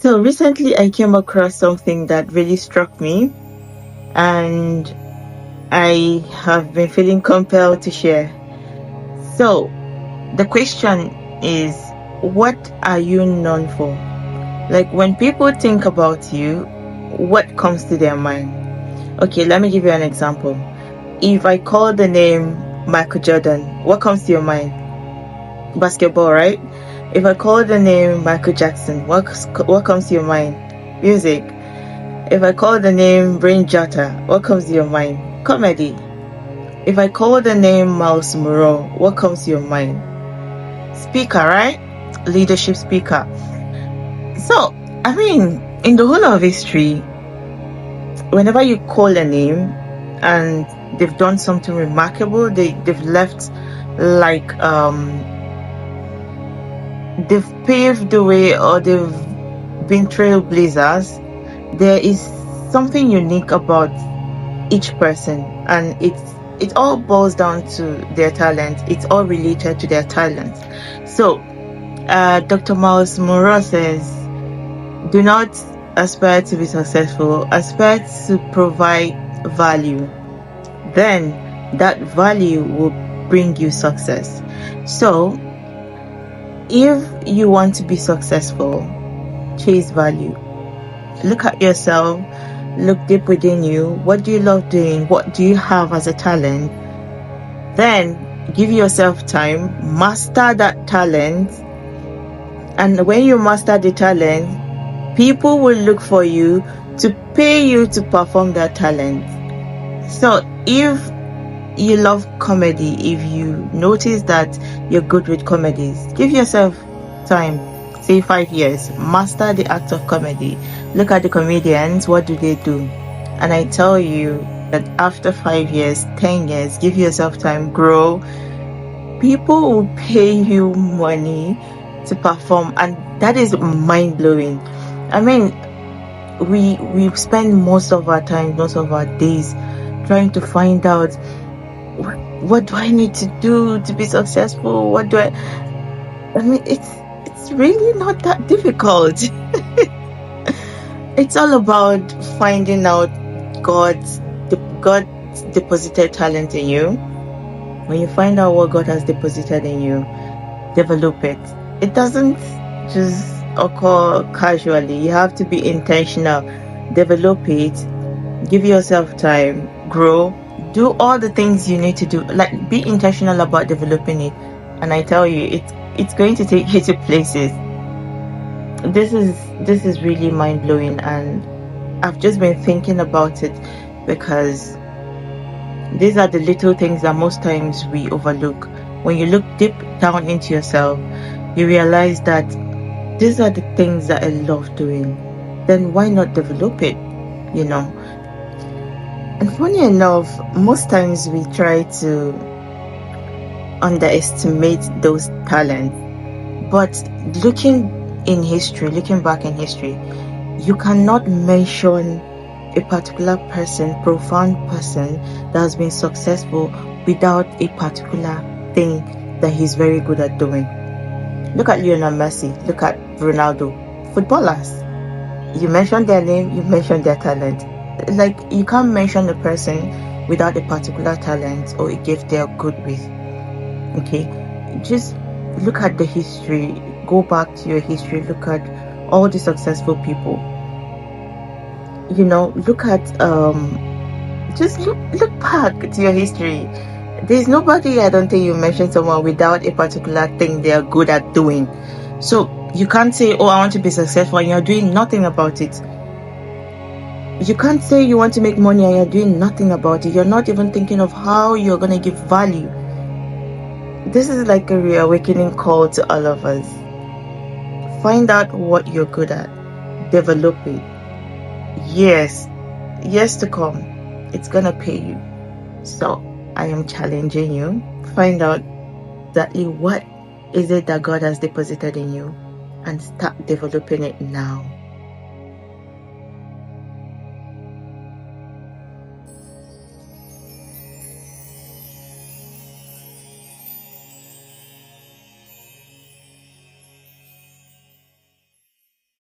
So recently I came across something that really struck me, and I have been feeling compelled to share. So the question is, what are you known for? Like, when people think about you, what comes to their mind? Okay, let me give you an example. If I call the name Michael Jordan, what comes to your mind? Basketball, right? If I call the name Michael Jackson, what comes to your mind? Music. If I call the name Brain Jatta, what comes to your mind? Comedy. If I call the name Miles Moreau, what comes to your mind? Speaker, right? Leadership speaker. So, I mean, in the whole of history, whenever you call a name and they've done something remarkable, they've left like they've paved the way, or they've been trailblazers. There is something unique about each person, and it all boils down to their talent. It's all related to their talent. So Dr. Miles Moreau says, do not aspire to be successful, aspire to provide value. Then that value will bring you success. So if you want to be successful, chase value. Look at yourself, look deep within you. What do you love doing? What do you have as a talent? Then give yourself time, master that talent. And when you master the talent, people will look for you to pay you to perform that talent. So if you love comedy, if you notice that you're good with comedies, give yourself time. Say 5 years, master the act of comedy. Look at the comedians, what do they do? And I tell you that after 5 years, 10 years, give yourself time, grow, people will pay you money to perform, and that is mind-blowing. I mean, we spend most of our time, most of our days trying to find out, what do I need to do to be successful? I mean, it's really not that difficult. It's all about finding out God deposited talent in you. When you find out what God has deposited in you, develop it. It doesn't just occur casually. You have to be intentional. Develop it. Give yourself time. Grow. Do all the things you need to do. Like, be intentional about developing it. And I tell you, it's going to take you to places. This is really mind-blowing, and I've just been thinking about it because these are the little things that most times we overlook. When you look deep down into yourself, you realize that these are the things that I love doing. Then why not develop it? You know? And funny enough, most times we try to underestimate those talents. But looking back in history, you cannot mention a particular person, profound person that has been successful without a particular thing that he's very good at doing. Look at Lionel Messi, look at Ronaldo. Footballers, you mention their name, you mention their talent. Like, you can't mention a person without a particular talent or a gift they are good with. Okay, just look at the history, go back to your history, look at all the successful people. You know, look at just look back to your history. There's nobody, I don't think you mentioned someone without a particular thing they are good at doing. So you can't say, oh, I want to be successful, and you're doing nothing about it. You can't say you want to make money and you're doing nothing about it. You're not even thinking of how you're going to give value. This is like a reawakening call to all of us. Find out what you're good at. Develop it. Years to come, it's going to pay you. So I am challenging you. Find out exactly what is it that God has deposited in you and start developing it now.